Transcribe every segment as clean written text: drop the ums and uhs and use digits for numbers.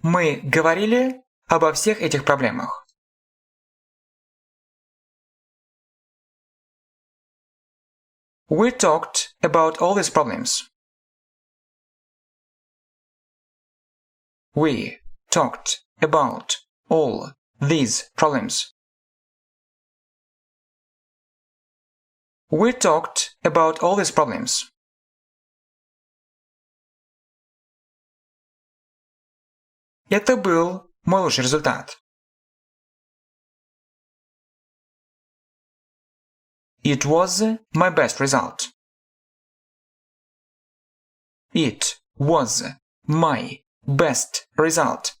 Мы говорили обо всех этих проблемах. We talked about all these problems. We talked about all these problems. We talked about all these problems. Это был мой лучший результат. It was my best result. It was my best result.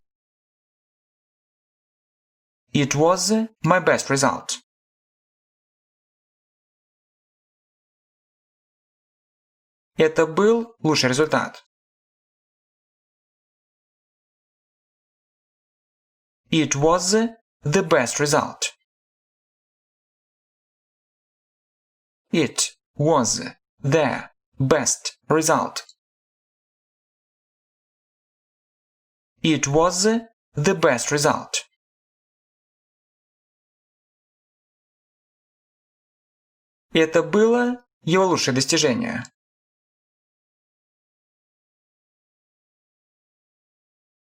It was my best result. Это был лучший результат. It was the best result. It was the best result. It was the best result. Это было его лучшее достижение.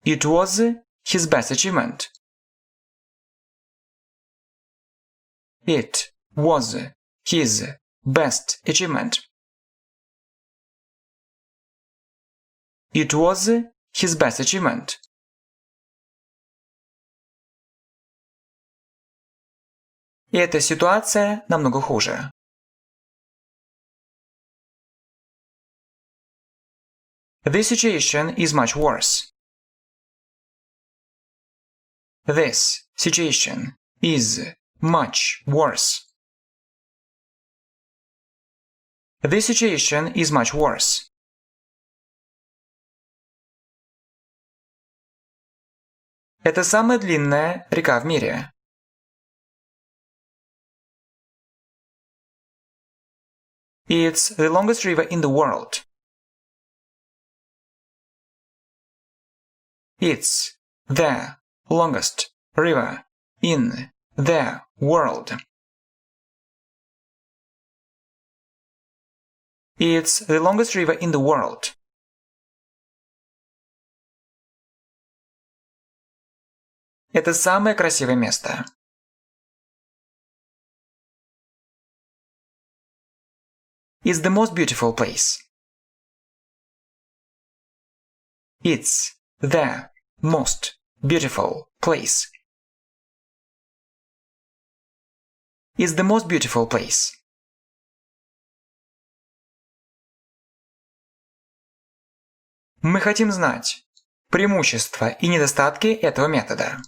It was his best achievement. It was his best achievement. It was his best achievement. Эта ситуация намного хуже. This situation is much worse. This situation is much worse. This situation is much worse. Это самая длинная река в мире. It's the longest river in the world. It's the longest river in the world. It's the longest river in the world. Это самое красивое место. It's the most beautiful place. It's the most beautiful place. It's the most beautiful place. Мы хотим знать преимущества и недостатки этого метода.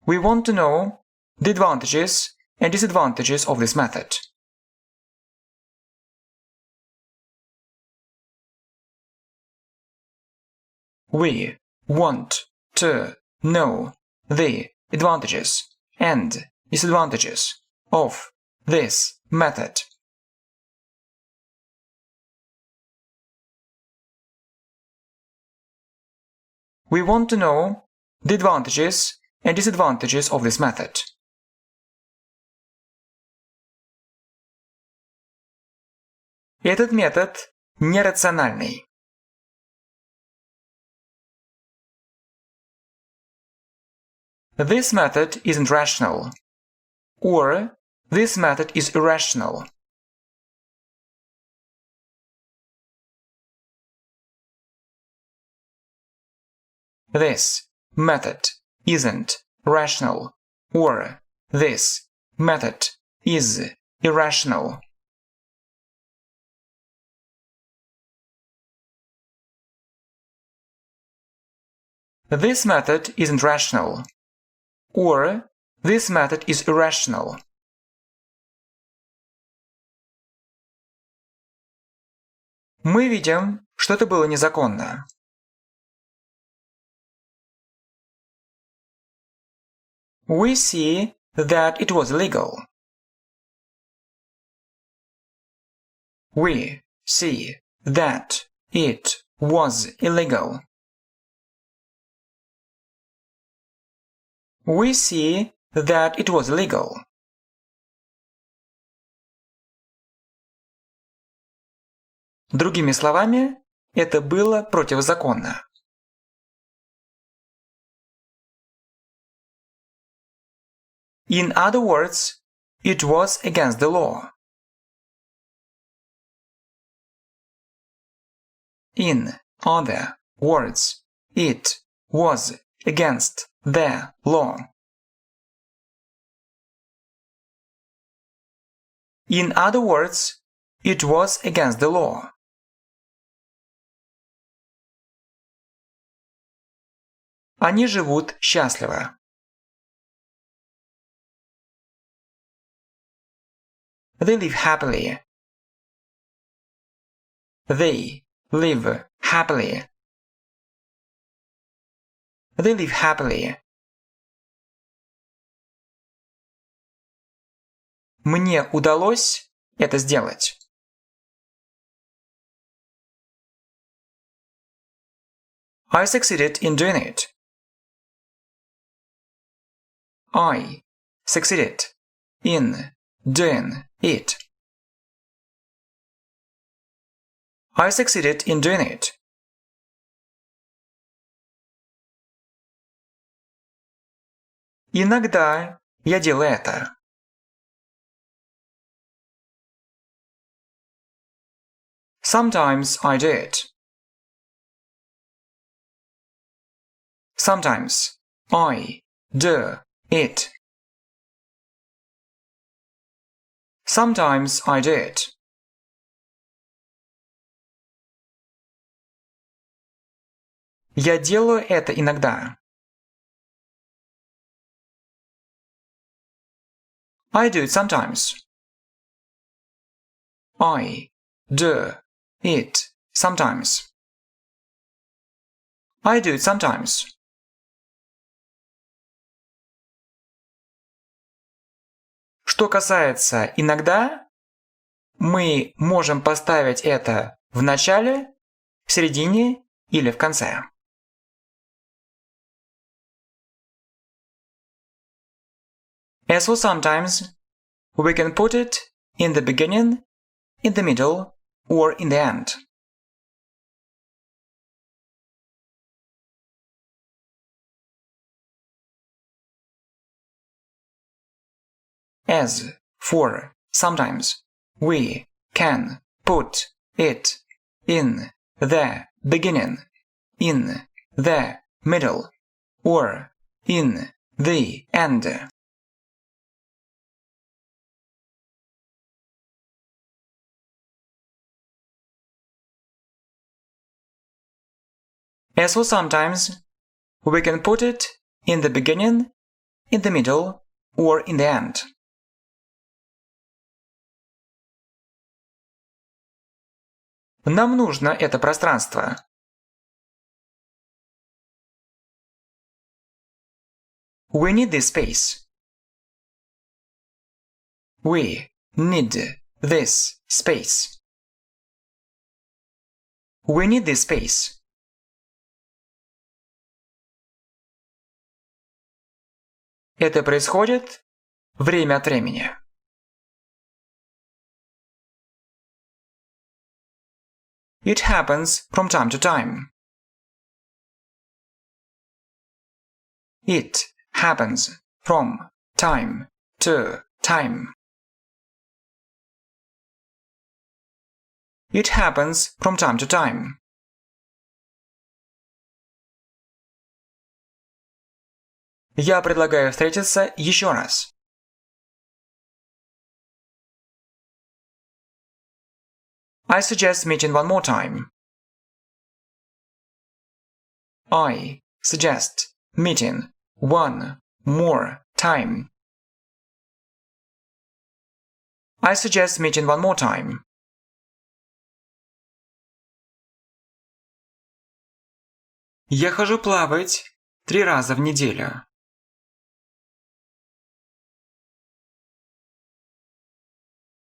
We want to know the advantages and disadvantages of this method. We want to know the advantages and disadvantages of this method. We want to know the advantages and disadvantages of this method. Этот метод нерациональный. This method isn't rational. Or, this method is irrational. This method isn't rational. Or, this method is irrational. This method isn't rational. Or, this method is irrational. Мы видим, что это было незаконно. We see that it was illegal. We see that it was illegal. We see that it was illegal. Другими словами, это было противозаконно. In other words, it was against the law. In other words, it was against the law. In other words, it was against the law. Они живут счастливо. They live happily. They live happily. They live happily. Мне удалось это сделать. I succeeded in doing it. I succeeded in doing it. I succeeded in doing it. Иногда я делаю это. Sometimes I do it. Sometimes I do it. Sometimes I do it. Я делаю это иногда. I do it sometimes. I do it sometimes. I do it sometimes. Что касается иногда, мы можем поставить это в начале, в середине или в конце. As for sometimes, we can put it in the beginning, in the middle, or in the end. As for sometimes, we can put it in the beginning, in the middle, or in the end. As for sometimes, we can put it in the beginning, in the middle, or in the end. Нам нужно это пространство. We need this space. We need this space. We need this space. Это происходит время от времени. It happens from time to time. It happens from time to time. It happens from time to time. Я предлагаю встретиться еще раз. I suggest meeting one more time. I suggest meeting one more time. I suggest meeting one more time. Я хожу плавать 3 раза в неделю.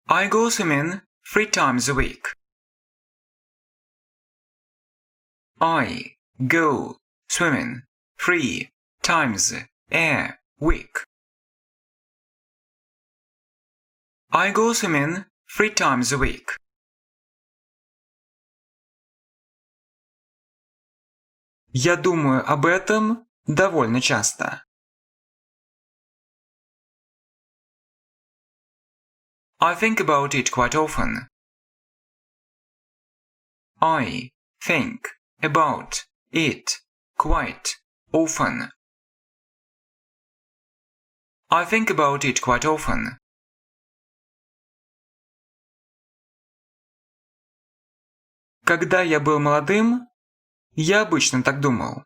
I go swimming 3 times a week. I go swimming 3 times a week. I go swimming 3 times a week. Я думаю об этом довольно часто. I think about it quite often. I think about it quite often. I think about it quite often. Когда я был молодым, я обычно так думал.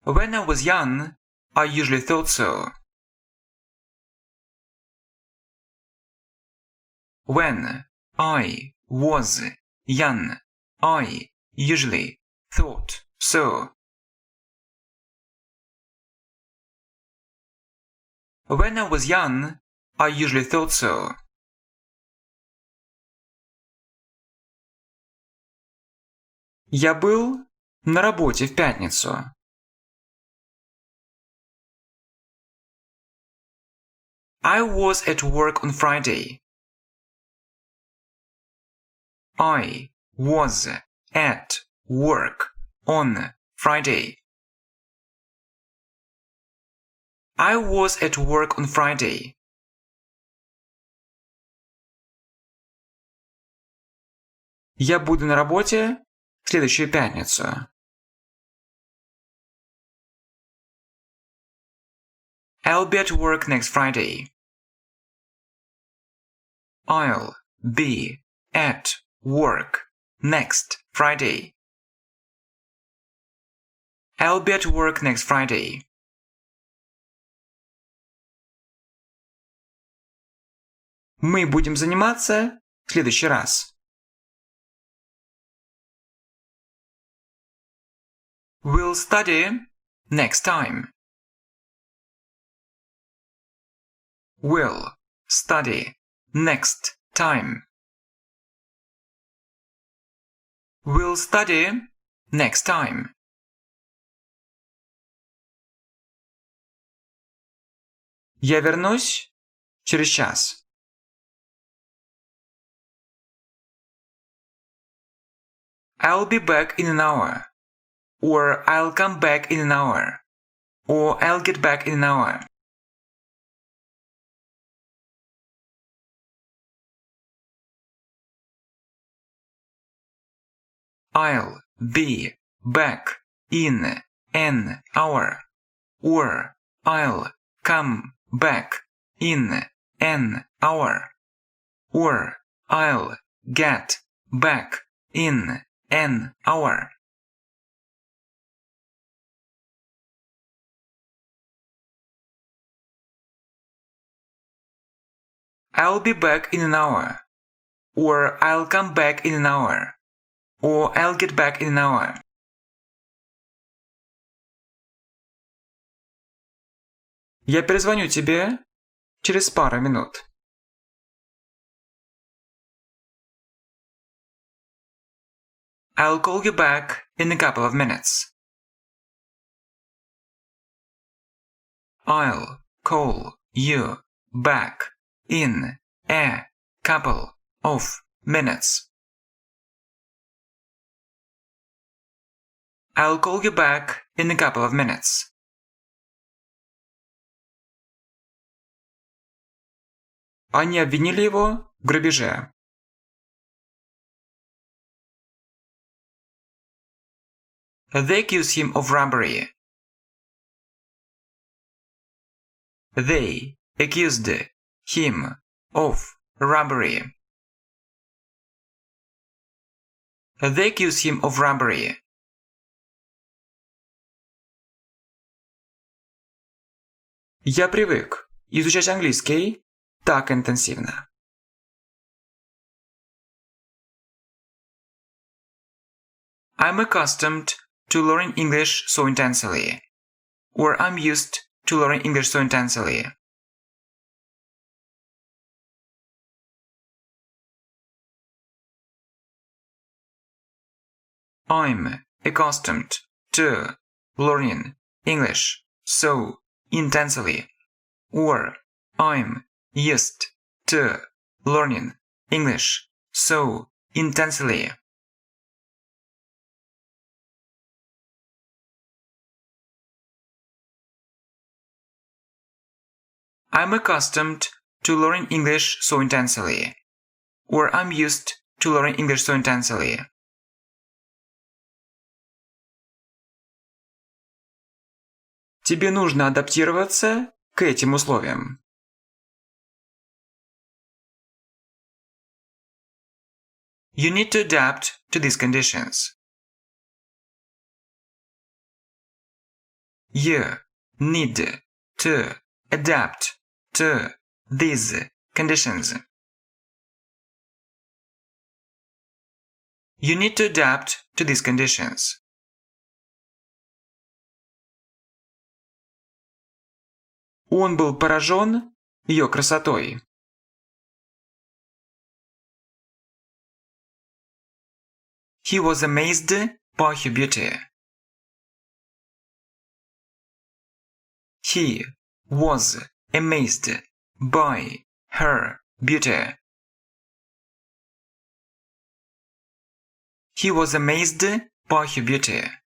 When I was young, I usually thought so. When I was young, I usually thought so. When I was young, I usually thought so. Я был на работе в пятницу. I was at work on Friday. I was at work on Friday. I was at work on Friday. Я буду на работе в следующую пятницу. I'll be at work next Friday. I'll be at work next Friday. I'll be at work next Friday. Мы будем заниматься в следующий раз. We'll study next time. We'll study next time. We'll study next time. Я вернусь через час. I'll be back in an hour. Or I'll come back in an hour. Or I'll get back in an hour. I'll be back in an hour. Or I'll come back in an hour. Or I'll get back in an hour. I'll be back in an hour. Or I'll come back in an hour. Or I'll get back in an hour. Я перезвоню тебе через пару минут. I'll call you back in a couple of minutes. I'll call you back in a couple of minutes. I'll call you back in a couple of minutes. Они обвинили его в грабеже. They accuse him of robbery. They accused him of robbery. They accuse him of robbery. Я привык изучать английский так интенсивно. I'm accustomed to learning English so intensely. Or I'm used to learning English so intensely. I'm accustomed to learning English so intensely. Or I'm used to learning English so intensely. I'm accustomed to learning English so intensely. Or I'm used to learning English so intensely. Тебе нужно адаптироваться к этим условиям. You need to adapt to these conditions. You need to adapt to these conditions. You need to adapt to these conditions. Он был поражен ее красотой. He was amazed by her beauty. He was amazed by her beauty. He was amazed by her beauty.